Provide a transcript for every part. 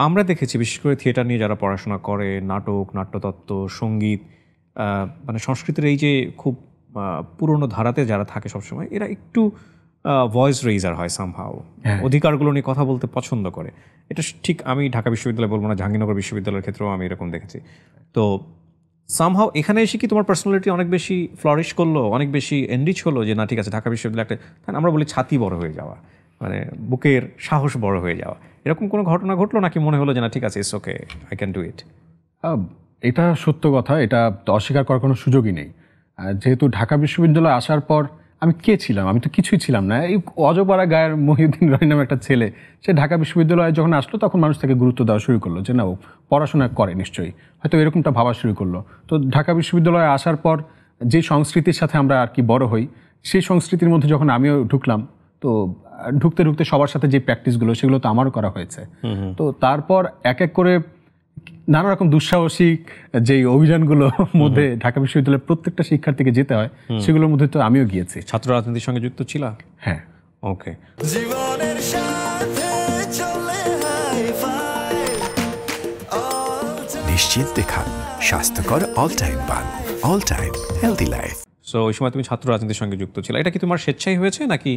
আমরা দেখেছি বিশেষ করে থিয়েটার নিয়ে যারা পড়াশোনা করে, নাটক, নাট্যতত্ত্ব, সঙ্গীত, মানে সংস্কৃতির এই যে খুব পুরনো ধারাতে যারা থাকে সবসময়, এরা একটু ভয়েস রেইজার হয় সামহাও, অধিকারগুলো নিয়ে কথা বলতে পছন্দ করে। এটা ঠিক আমি ঢাকা বিশ্ববিদ্যালয় বলবো না, জাহাঙ্গীরনগর বিশ্ববিদ্যালয়ের ক্ষেত্রেও আমি এরকম দেখেছি। তো সামহাও এখানে এসে কি তোমার পার্সোনালিটি অনেক বেশি ফ্লারিশ করলো, অনেক বেশি এনরিচ হলো, যে না ঠিক আছে ঢাকা বিশ্ববিদ্যালয় একটা, আমরা বলি ছাতি বড় হয়ে যাওয়া, মানে বুকের সাহস বড় হয়ে যাওয়া, এরকম কোনো ঘটনা ঘটলো নাকি মনে হলো যে না ঠিক আছে it's okay, I can do it? এটা সত্য কথা, এটা অস্বীকার করার কোনো সুযোগই নেই। যেহেতু ঢাকা বিশ্ববিদ্যালয়ে আসার পর আমি কে ছিলাম? আমি তো কিছুই ছিলাম না। এই অজপাড়া গায়ের মহিউদ্দিন রনি নামে একটা ছেলে, সে ঢাকা বিশ্ববিদ্যালয়ে যখন আসলো তখন মানুষ তাকে গুরুত্ব দেওয়া শুরু করলো যে না ও পড়াশোনা করে নিশ্চয়ই, হয়তো এরকমটা ভাবা শুরু করলো। তো ঢাকা বিশ্ববিদ্যালয়ে আসার পর যে সংস্কৃতির সাথে আমরা আর কি বড় হই, সেই সংস্কৃতির মধ্যে যখন আমিও ঢুকলাম, তো ঢুকতে ঢুকতে সবার সাথে যে প্র্যাকটিসগুলো সেগুলো তো আমারও করা হয়েছে। তো তারপর এক এক করে নানা রকম দুঃসাহসিক যে অভিযানগুলো মধ্যে ঢাকা বিশ্ববিদ্যালয়ের প্রত্যেকটা শিক্ষার্থীকে যেতে হয়, সেগুলোর মধ্যে তো আমিও গিয়েছি। ছাত্র রাজনীতির সঙ্গে যুক্ত ছিল? হ্যাঁ। ওকে। নিশ্চিন্তে খান স্বাস্থ্যকর অল টাইম পান, all time healthy life. So ওই সময় তুমি ছাত্র রাজনীতির সঙ্গে যুক্ত ছিল, এটা কি তোমার স্বেচ্ছাই হয়েছে নাকি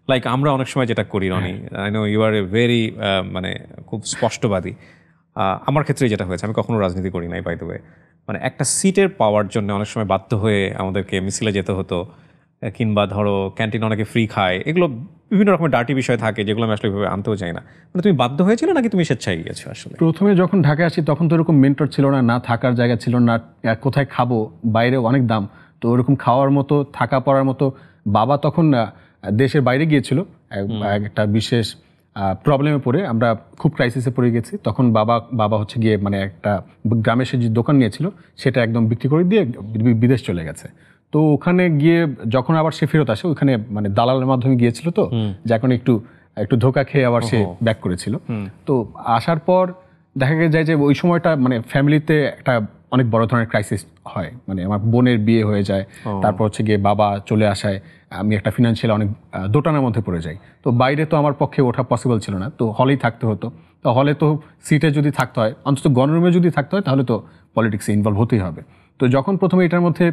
লাইক আমরা অনেক সময় যেটা করি Roni, I know you are a very মানে খুব স্পষ্টবাদী, আমার ক্ষেত্রে যেটা হয়েছে, আমি কখনো রাজনীতি করি নাই বাই দ্য ওয়ে, মানে একটা সিটের পাওয়ার জন্য অনেক সময় বাধ্য হয়ে আমাদেরকে মিছিলে যেতে হতো, কিংবা ধরো ক্যান্টিন অনেকে ফ্রি খায়, এগুলো বিভিন্ন রকমের ডার্টি বিষয় থাকে যেগুলো আমি আসলে এভাবে আনতেও চাই না। মানে তুমি বাধ্য হয়েছিল নাকি তুমি স্বেচ্ছায় গিয়েছো? আসলে প্রথমে যখন ঢাকায় আসি তখন তো এরকম মেন্টর ছিল না, না থাকার জায়গা ছিল না, কোথায় খাবো, বাইরে অনেক দাম, তো ওরকম খাওয়ার মতো থাকা পড়ার মতো। বাবা তখন দেশের বাইরে গিয়েছিল একটা বিশেষ প্রবলেমে পড়ে, আমরা খুব ক্রাইসিসে পড়ে গেছি তখন। বাবা হচ্ছে গিয়ে মানে একটা গ্রামে সে যে দোকান নিয়েছিল সেটা একদম বিক্রি করে দিয়ে বিদেশ চলে গেছে। তো ওখানে গিয়ে যখন আবার সে ফেরত আসে, ওখানে মানে দালালের মাধ্যমে গিয়েছিল, তো যে এখন একটু ধোকা খেয়ে আবার সে ব্যাক করেছিল। তো আসার পর দেখা যায় যে ওই সময়টা মানে ফ্যামিলিতে একটা অনেক বড় ধরনের ক্রাইসিস হয়, মানে আমার বোনের বিয়ে হয়ে যায়, তারপর হচ্ছে গিয়ে বাবা চলে আসায় আমি একটা ফিনান্সিয়াল অনেক দোটানার মধ্যে পড়ে যাই। তো বাইরে তো আমার পক্ষে ওঠা পসিবল ছিল না, তো হলেই থাকতে হতো। তো হলে তো সিটে যদি থাকতে হয়, অন্তত গণরুমে যদি থাকতে হয়, তাহলে তো পলিটিক্সে ইনভলভ হতেই হবে। তো যখন প্রথমে এটার মধ্যে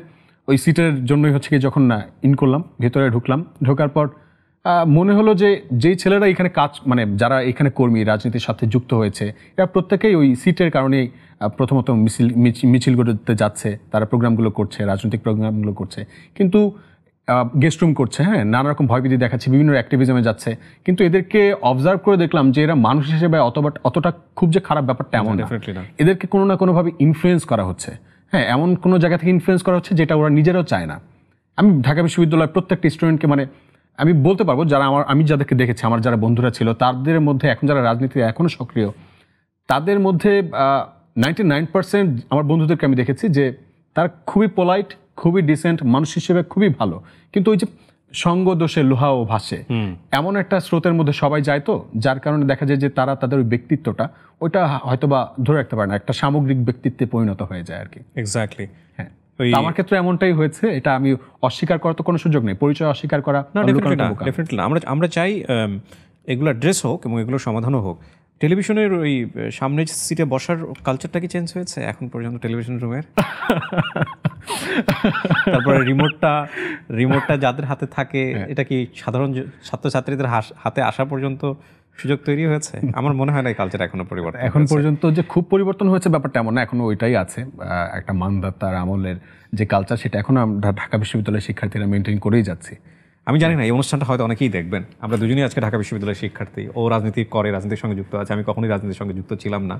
ওই সিটের জন্যই হচ্ছে কি যখন না ইন করলাম, ভেতরে ঢুকলাম, ঢোকার পর মনে হলো যে যেই ছেলেরা এখানে কাজ, মানে যারা এখানে কর্মী রাজনীতির সাথে যুক্ত হয়েছে, এরা প্রত্যেকেই ওই সিটের কারণেই প্রথমত মিছিল করতে যাচ্ছে, তারা প্রোগ্রামগুলো করছে, রাজনৈতিক প্রোগ্রামগুলো করছে, কিন্তু গেস্ট রুম করছে, হ্যাঁ, নানা রকম ভয়ভীতি দেখাচ্ছে, বিভিন্ন অ্যাক্টিভিজমে যাচ্ছে। কিন্তু এদেরকে অবজার্ভ করে দেখলাম যে এরা মানুষ হিসেবে অতটা খুব যে খারাপ ব্যাপারটা এমন না। এদেরকে কোনো না কোনোভাবে ইনফ্লুয়েন্স করা হচ্ছে, হ্যাঁ, এমন কোনো জায়গা থেকে ইনফ্লুয়েন্স করা হচ্ছে যেটা ওরা নিজেরাও চায় না। আমি ঢাকা বিশ্ববিদ্যালয়ের প্রত্যেকটা স্টুডেন্টকে মানে আমি বলতে পারবো, যারা আমি যাদেরকে দেখেছি, আমার যারা বন্ধুরা ছিল, তাদের মধ্যে এখন যারা রাজনীতিতে এখনও সক্রিয়, তাদের মধ্যে 99% আমার বন্ধুদেরকে আমি দেখেছি যে তারা খুবই পোলাইট, খুবই ডিসেন্ট, মানুষ হিসেবে খুবই ভালো। কিন্তু ওই যে সঙ্গ দোষে লোহাও ভাসে, এমন একটা স্রোতের মধ্যে সবাই যায়, তো যার কারণে দেখা যায় যে তারা তাদের ওই ব্যক্তিত্বটা ওইটা হয়তোবা ধরে রাখতে পারে না, একটা সামগ্রিক ব্যক্তিত্বে পরিণত হয়ে যায় আর কি। এক্স্যাক্টলি, হ্যাঁ। আমার ক্ষেত্রে এমনটাই হয়েছে, এটা আমি অস্বীকার করার তো কোনো সুযোগ নেই, পরিচয় অস্বীকার করা না, ডেফিনেটলি না। আমরা চাই এগুলো অ্যাড্রেস হোক এবং এগুলো সমাধানও হোক। টেলিভিশনের ওই সামনে সিটে বসার কালচারটা কি চেঞ্জ হয়েছে এখন পর্যন্ত টেলিভিশন রুমের? তারপরে রিমোটটা যাদের হাতে থাকে, এটা কি সাধারণ ছাত্রছাত্রীদের হাতে আসা পর্যন্ত সুযোগ তৈরি হয়েছে? আমার মনে হয় না এই কালচার এখনো পরিবর্তন, এখন পর্যন্ত যে খুব পরিবর্তন হয়েছে ব্যাপারটা এমন না, এখনো ওইটাই আছে। একটা মানদাতার আমলের যে কালচার, সেটা এখনো আমরা ঢাকা বিশ্ববিদ্যালয়ের শিক্ষার্থীরা মেনটেন করেই যাচ্ছি। আমি জানি না এই অনুষ্ঠানটা হয়তো অনেকেই দেখবেন, আমরা দুজনেই আজকে ঢাকা বিশ্ববিদ্যালয়ের শিক্ষার্থী। ও রাজনীতি করে, রাজনীতির সঙ্গে যুক্ত আছে, আমি কখনোই রাজনীতির সঙ্গে যুক্ত ছিলাম না।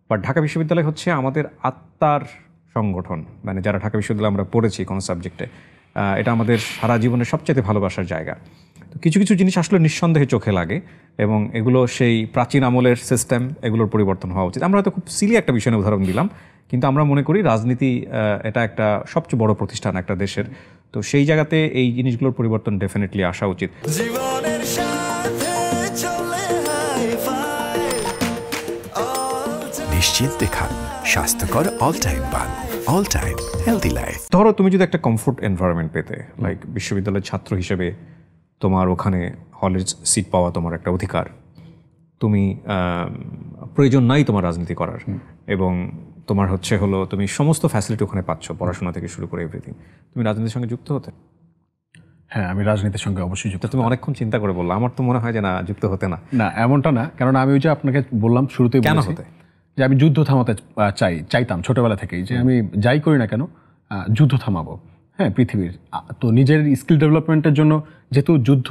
বাট ঢাকা বিশ্ববিদ্যালয় হচ্ছে আমাদের আত্মার সংগঠন, মানে যারা ঢাকা বিশ্ববিদ্যালয়ে আমরা পড়েছি কোনো সাবজেক্টে, এটা আমাদের সারা জীবনের সবচেয়ে ভালোবাসার জায়গা। তো কিছু কিছু জিনিস আসলে নিঃসন্দেহে চোখে লাগে এবং এগুলো সেই প্রাচীন আমলের সিস্টেম, এগুলোর পরিবর্তন হওয়া উচিত। আমরা হয়তো খুব সিলি একটা বিষয় উদাহরণ দিলাম, কিন্তু আমরা মনে করি রাজনীতি এটা একটা সবচেয়ে বড় প্রতিষ্ঠান একটা দেশের, তো সেই জায়গাতে এই জিনিসগুলোর পরিবর্তন ডেফিনেটলি আসা উচিত। নিশ্চিন্তে খান স্বাস্থ্যকর অল টাইম পান, অল টাইম হেলদি লাইফ। ধরো তুমি যদি একটা কমফোর্ট এনভায়রনমেন্ট পেতে, লাইক বিশ্ববিদ্যালয়ের ছাত্র হিসেবে তোমার ওখানে হলের সিট পাওয়া তোমার একটা অধিকার, তুমি প্রয়োজন নাই তোমার রাজনীতি করার, এবং তোমার হলো তুমি সমস্ত ফ্যাসিলিটি ওখানে পাচ্ছ, পড়াশোনা থেকে শুরু করে এভরিথিং, তুমি রাজনীতির সঙ্গে যুক্ত হতে? হ্যাঁ, আমি রাজনীতির সঙ্গে অবশ্যই যুক্ত। তুমি অনেকক্ষণ চিন্তা করে বললা, আমার তো মনে হয় যে না, যুক্ত হতে না। না, এমনটা না, কারণ আমি ওই যে আপনাকে বললাম শুরুতেই, কেন বলেছি হতে? যে আমি যুদ্ধ থামাতে চাইতাম ছোটবেলা থেকেই, যে আমি যাই করি না কেন যুদ্ধ থামাবো। হ্যাঁ, পৃথিবীর তো নিজের স্কিল ডেভেলপমেন্টের জন্য যেহেতু যুদ্ধ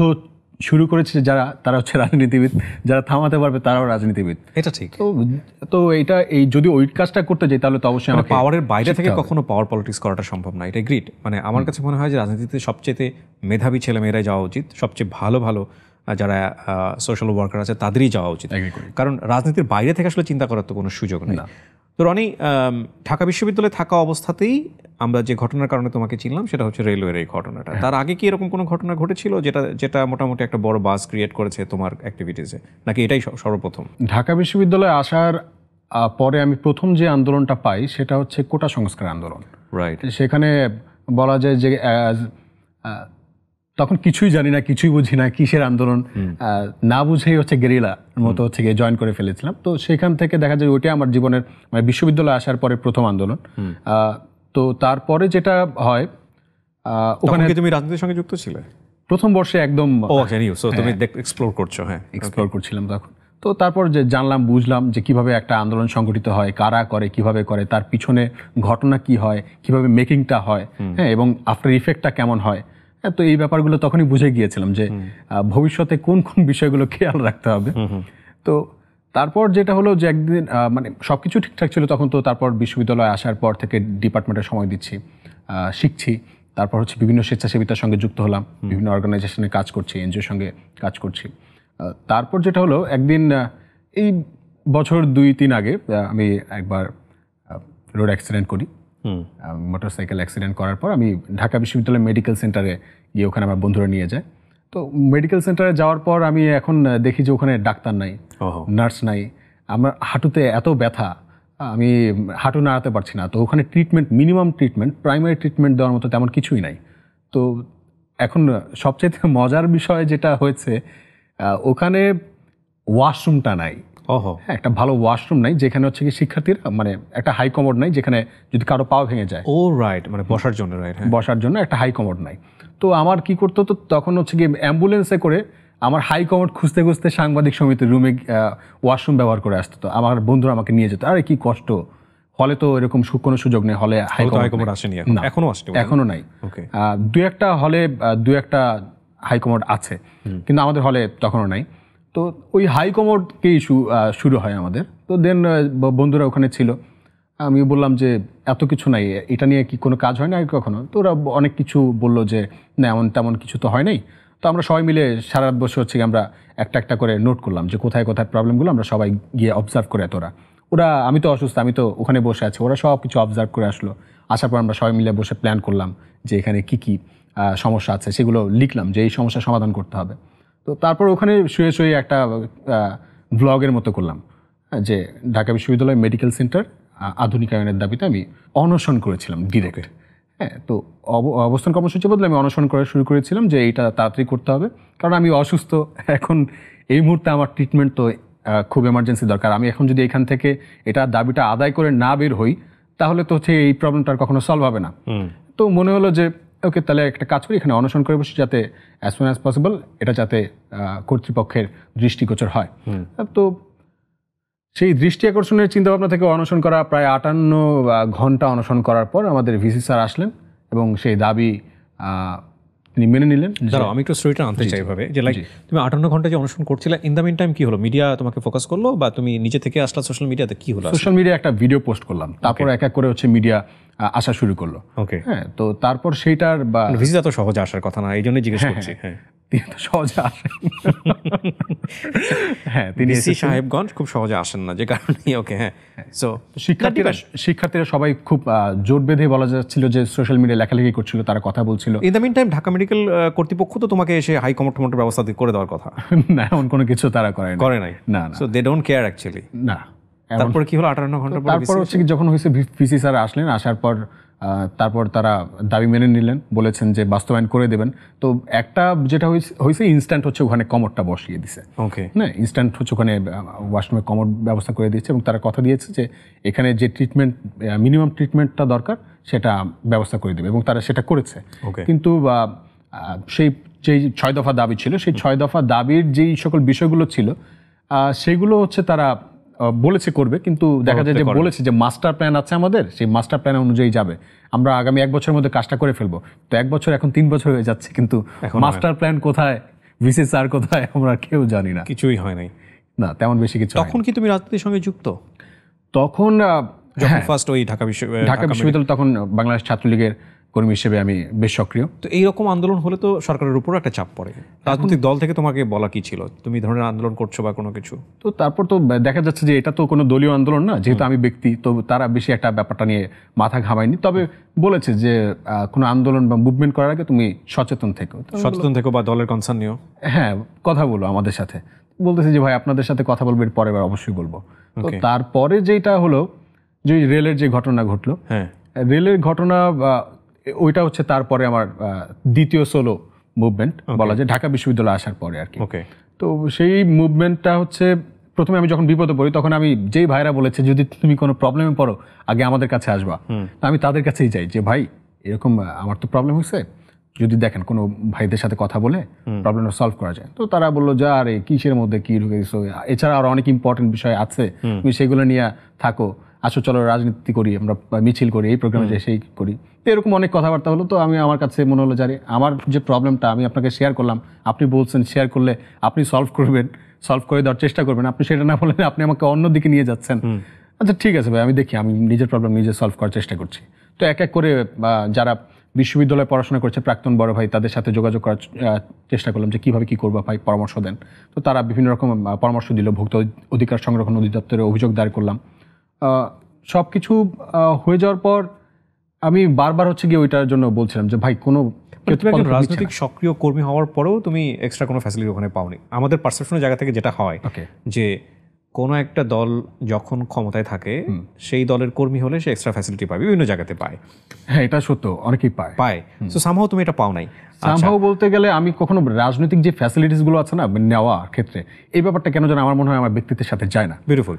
শুরু করেছে যারা, তারা হচ্ছে রাজনীতিবিদ, যারা থামাতে পারবে তারাও রাজনীতিবিদ। এটা ঠিক। তো এইটা যদি ওই কাজটা করতে যাই তাহলে তো অবশ্যই আমাকে পাওয়ারের বাইরে থেকে কখনো পাওয়ার পলিটিক্স করাটা সম্ভব না, এটা গ্রিড। মানে আমার কাছে মনে হয় যে রাজনীতিতে সবচেয়ে মেধাবী ছেলেমেয়েরাই যাওয়া উচিত, সবচেয়ে ভালো ভালো যারা সোশ্যাল ওয়ার্কার আছে তাদেরই যাওয়া উচিত, কারণ রাজনীতির বাইরে থেকে আসলে চিন্তা করার তো কোনো সুযোগ নেই। তো রনি, ঢাকা বিশ্ববিদ্যালয়ে থাকা অবস্থাতেই আমরা যে ঘটনার কারণে তোমাকে চিনলাম সেটা হচ্ছে রেলওয়ের এই ঘটনাটা। তার আগে কি এরকম কোনো ঘটনা ঘটেছিল যেটা মোটামুটি একটা বড় বাস ক্রিয়েট করেছে তোমার অ্যাক্টিভিটিসে, নাকি এটাই সর্বপ্রথম? ঢাকা বিশ্ববিদ্যালয়ে আসার পরে আমি প্রথম যে আন্দোলনটা পাই সেটা হচ্ছে কোটা সংস্কার আন্দোলন। রাইট। সেখানে বলা যায় যে তখন কিছুই জানি না, কিছুই বুঝি না কিসের আন্দোলন, না বুঝেই হচ্ছে গেরিলা মতো হচ্ছে গিয়ে জয়েন করে ফেলেছিলাম। তো সেখান থেকে দেখা যায় ওইটাই আমার জীবনের, মানে বিশ্ববিদ্যালয়ে আসার পরে প্রথম আন্দোলন। তো তারপরে যেটা হয়, ওখানে তুমি রাজনীতির সঙ্গে যুক্ত ছিলে প্রথম বর্ষে একদম। তুমি এক্সপ্লোর করছো? হ্যাঁ, এক্সপ্লোর করছিলাম তখন। তো তারপর যে জানলাম, বুঝলাম যে কিভাবে একটা আন্দোলন সংগঠিত হয়, কারা করে, কিভাবে করে, তার পিছনে ঘটনা কি হয়, কিভাবে মেকিংটা হয়, হ্যাঁ, এবং আফটার ইফেক্টটা কেমন হয়। তো এই ব্যাপারগুলো তখনই বুঝে গিয়েছিলাম যে ভবিষ্যতে কোন কোন বিষয়গুলো খেয়াল রাখতে হবে। তো তারপর যেটা হলো যে একদিন মানে সবকিছু ঠিকঠাক ছিল তখন। তো তারপর বিশ্ববিদ্যালয়ে আসার পর থেকে ডিপার্টমেন্টে সময় দিচ্ছি, শিখছি। তারপর হচ্ছে বিভিন্ন স্বেচ্ছাসেবিতার সঙ্গে যুক্ত হলাম, বিভিন্ন অর্গানাইজেশনে কাজ করছি, এনজিওর সঙ্গে কাজ করছি। তারপর যেটা হলো, একদিন এই বছর 2-3 আগে আমি একবার রোড অ্যাক্সিডেন্ট করি। মোটরসাইকেল অ্যাক্সিডেন্ট করার পর আমি ঢাকা বিশ্ববিদ্যালয় মেডিকেল সেন্টারে গিয়ে, ওখানে আমার বন্ধুরা নিয়ে যায়। তো মেডিকেল সেন্টারে যাওয়ার পর আমি এখন দেখি যে ওখানে ডাক্তার নাই, নার্স নাই, আমার হাঁটুতে এত ব্যথা, আমি হাঁটু নাড়াতে পারছি না। তো ওখানে treatment, minimum treatment, primary treatment দেওয়ার মতো তেমন কিছুই নাই। তো এখন সবচেয়ে মজার বিষয় যেটা হয়েছে, ওখানে ওয়াশরুমটা নাই। হ্যাঁ, একটা ভালো ওয়াশরুম নাই, যেখানে হচ্ছে কি শিক্ষার্থীরা, মানে একটা হাই কমোড নাই যেখানে যদি কারো পাও ভেঙে যায়। রাইট, মানে বসার জন্য। রাইট, বসার জন্য একটা হাই কমোড নাই। তো আমার কি করতে হতো তখন হচ্ছে কি, অ্যাম্বুলেন্সে করে আমার হাই কমোড খুঁজতে খুঁজতে সাংবাদিক সমিতির রুমে ওয়াশরুম ব্যবহার করে আসতো। তো আমার বন্ধুরা আমাকে নিয়ে যেত। আরে কি কষ্ট, হলে তো এরকম কোনো সুযোগ নেই, হলে হাই কমোড আসেনি, এখনো নাই। দু একটা হলে 2-1টা হাই কমোড আছে, কিন্তু আমাদের হলে তখনও নাই। তো ওই হাই কমোডকেই শুরু হয় আমাদের। তো দেন বন্ধুরা ওখানে ছিল, আমি বললাম যে এত কিছু নাই, এটা নিয়ে কি কোনো কাজ হয় না কখনো? তো ওরা অনেক কিছু বললো যে না, এমন তেমন কিছু তো হয় নাই। তো আমরা সবাই মিলে সারা রাত বসে হচ্ছে আমরা একটা একটা করে নোট করলাম যে কোথায় কোথায় প্রবলেমগুলো, আমরা সবাই গিয়ে অবজার্ভ করে। ওরা আমি তো অসুস্থ, আমি তো ওখানে বসে আছি, ওরা সব কিছু অবজার্ভ করে আসলো। আসার পর আমরা সবাই মিলে বসে প্ল্যান করলাম যে এখানে কি কি সমস্যা আছে, সেগুলো লিখলাম যে এই সমস্যার সমাধান করতে হবে। তো তারপর ওখানে শুয়ে শুয়ে একটা ব্লগের মতো করলাম যে ঢাকা বিশ্ববিদ্যালয় মেডিকেল সেন্টার আধুনিকায়নের দাবিতে আমি অনশন করেছিলাম ডিরেক্ট। হ্যাঁ, তো অবস্থান কর্মসূচি বদলে আমি অনশন করা শুরু করেছিলাম যে এইটা তাড়াতাড়ি করতে হবে, কারণ আমি অসুস্থ। এখন এই মুহূর্তে আমার ট্রিটমেন্ট তো খুব এমার্জেন্সি দরকার। আমি এখন যদি এখান থেকে এটা দাবিটা আদায় করে না বের হই, তাহলে তো হচ্ছে এই প্রবলেমটা কখনো সলভ হবে না। তো মনে হলো যে ওকে, তাহলে একটা কাজ করি, এখানে অনশন করে বসি, যাতে অ্যাজ সুন অ্যাজ পসিবল এটা যাতে কর্তৃপক্ষের দৃষ্টিগোচর হয়। তো সেই দৃষ্টি আকর্ষণের চিন্তাভাবনা থেকে অনশন করা প্রায় 58 ঘন্টা অনশন করার পর আমাদের ভিসি স্যার আসলেন এবং সেই দাবি তিনি মেনে নিলেন। আমি একটু স্টোরিটা আনতে চাই ভাবে যে লাইক তুমি 58 ঘন্টা যে অনুসরণ করছিলে, ইন দ্য মিন টাইম কি হলো? মিডিয়া তোমাকে ফোকাস করলো বা তুমি নিজে থেকে আসলা সোশ্যাল মিডিয়াতে? কি হলো? সোশ্যাল মিডিয়া একটা ভিডিও পোস্ট করলাম, তারপর এক এক করে হচ্ছে মিডিয়া আসা শুরু করলো। ওকে, হ্যাঁ। তো তারপর সেইটার বা ভিসা তো সহজে আসার কথা না, এই জন্যই জিজ্ঞেস করছি। হ্যাঁ, তিনি তো সহজে আসেন। হ্যাঁ, তিনি সাহেবগঞ্জ খুব সহজে আসেন না, যে কারণে। ওকে, হ্যাঁ। সো শিক্ষার্থীরা সবাই খুব জোর বেঁধে বলা যাচ্ছিল যে সোশ্যাল মিডিয়া লেখালেখি করছিল, তারা কথা বলছিল। In the meantime Dhaka medical কর্তৃপক্ষ তো তোমাকে এসে হাই কমোড ব্যবস্থা করে দেওয়ার কথা। না, এমন কোনো কিছু তারা করে নাই। না, so they don't care actually. না। তারপর কি হলো 58 ঘন্টা পর? তারপর হচ্ছে কি, যখন হয়েছে ভিসি স্যার আসলেন, আসার পর তারপর তারা দাবি মেনে নিলেন, বলেছেন যে বাস্তবায়ন করে দেবেন। তো একটা যেটা হয়েছে ইনস্ট্যান্ট হচ্ছে ওখানে কমরটা বসিয়ে দিছে। ওকে, না, ইনস্ট্যান্ট হচ্ছে ওখানে ওয়াশরুমে কমর ব্যবস্থা করে দিয়েছে এবং তারা কথা দিয়েছে যে এখানে যে ট্রিটমেন্ট, মিনিমাম ট্রিটমেন্টটা দরকার সেটা ব্যবস্থা করে দেবে এবং তারা সেটা করেছে। Okay. কিন্তু সেই যেই 6 দফা দাবি ছিল, সেই 6 দফা দাবির যেই সকল বিষয়গুলো ছিল সেগুলো হচ্ছে তারা বলেছে করবে, কিন্তু দেখা যায় যে বলেছে যে মাস্টার প্ল্যান আছে আমাদের, সেই মাস্টার প্ল্যান অনুযায়ী যাবে, আমরা আগামী 1 বছরের মধ্যে কাজটা করে ফেলবো। তো 1 বছর এখন 3 বছর হয়ে যাচ্ছে, কিন্তু মাস্টার প্ল্যান কোথায়, ভিসি স্যার কোথায়, আমরা কেউ জানি না। কিছুই হয় নাই। না, তেমন বেশি কিছু তখন কি তুমি রাজনীতির সঙ্গে যুক্ত? তখন যখন ফার্স্ট ওই ঢাকা বিশ্ববিদ্যালয়, তখন বাংলাদেশ ছাত্রলীগের কর্মী হিসেবে আমি বেশ সক্রিয়। তো এইরকম আন্দোলন হলে তো সরকারের উপর একটা চাপ পড়ে। রাজনৈতিক দল থেকে তোমাকে বলা কি ছিল, তুমি ধরনের আন্দোলন করছো বা কোনো কিছু? তো তারপর তো দেখা যাচ্ছে যে এটা তো কোনো দলীয় আন্দোলন না, যেহেতু আমি ব্যক্তি, তো তারা বেশি একটা ব্যাপারটা নিয়ে মাথা ঘামায়নি। তবে বলেছে যে কোনো আন্দোলন বা মুভমেন্ট করার আগে তুমি সচেতন থেকো, বা দলের কনসার্ন নিও। হ্যাঁ, কথা বলো আমাদের সাথে। বলতেছে যে ভাই আপনাদের সাথে কথা বলবো, এর পরের বার অবশ্যই বলবো। তো তারপরে যেটা হলো যে রেলের যে ঘটনা ঘটলো, হ্যাঁ, রেলের ঘটনা, ওইটা হচ্ছে তারপরে আমার দ্বিতীয় সোলো মুভমেন্ট বলা যায়, ঢাকা বিশ্ববিদ্যালয়ে আসার পরে আর কি। ওকে। তো সেই মুভমেন্টটা হচ্ছে প্রথমে আমি যখন বিপদে পড়ি, তখন আমি যেই ভাইরা বলেছে যদি তুমি কোনো প্রবলেমে পড়ো আগে আমাদের কাছে আসবা, তো আমি তাদের কাছেই যাই যে ভাই এরকম আমার তো প্রবলেম হয়েছে, যদি দেখেন কোনো ভাইদের সাথে কথা বলে প্রবলেমটা সলভ করা যায়। তো তারা বললো যে আরে কিসের মধ্যে কি ঢুকে গেছো, এছাড়া আরো অনেক ইম্পর্টেন্ট বিষয় আছে, তুমি সেগুলো নিয়ে থাকো, আসো চলো রাজনীতি করি, আমরা মিছিল করি, এই প্রোগ্রামে যাই, সেই করি। তো এরকম অনেক কথাবার্তা হলো। তো আমি, আমার কাছে মনে হলো যে আমার যে প্রবলেমটা আমি আপনাকে শেয়ার করলাম, আপনি বলছেন শেয়ার করলে আপনি সলভ করবেন, সলভ করে দেওয়ার চেষ্টা করবেন, আপনি সেটা না বলে আপনি আমাকে অন্য দিকে নিয়ে যাচ্ছেন। আচ্ছা ঠিক আছে ভাই, আমি দেখি, আমি নিজের প্রবলেম নিজে সলভ করার চেষ্টা করছি। তো এক এক করে যারা বিশ্ববিদ্যালয়ে পড়াশোনা করছে, প্রাক্তন বড় ভাই, তাদের সাথে যোগাযোগ করার চেষ্টা করলাম যে কীভাবে কী করবো ভাই, পরামর্শ দেন। তো তারা বিভিন্ন রকম পরামর্শ দিল, ভোক্তা অধিকার সংরক্ষণ অধিদপ্তরে অভিযোগ দায়ের করলাম। সব কিছু হয়ে যাওয়ার পর আমি বারবার হচ্ছে গিয়ে ওইটার জন্য বলছিলাম যে ভাই কোনো রাজনৈতিক সক্রিয় কর্মী হওয়ার পরেও তুমি এক্সট্রা কোনো ফ্যাসিলিটি ওখানে পাওনি। আমাদের পারসেপশনের জায়গা থেকে যেটা হয় যে কোনো একটা দল যখন ক্ষমতায় থাকে সেই দলের কর্মী হলে সে এক্সট্রা ফ্যাসিলিটি পায়, বিভিন্ন জায়গাতে পায়। হ্যাঁ, এটা সত্য, অনেকেই পায়। সো সামহাও তুমি এটা পাও নাই। সামহাও বলতে গেলে আমি কখনো রাজনৈতিক যে ফ্যাসিলিটিসগুলো আছে না নেওয়ার ক্ষেত্রে, এই ব্যাপারটা কেন যেন আমার মনে হয় আমার ব্যক্তিত্বের সাথে যায় না। বিউটিফুল।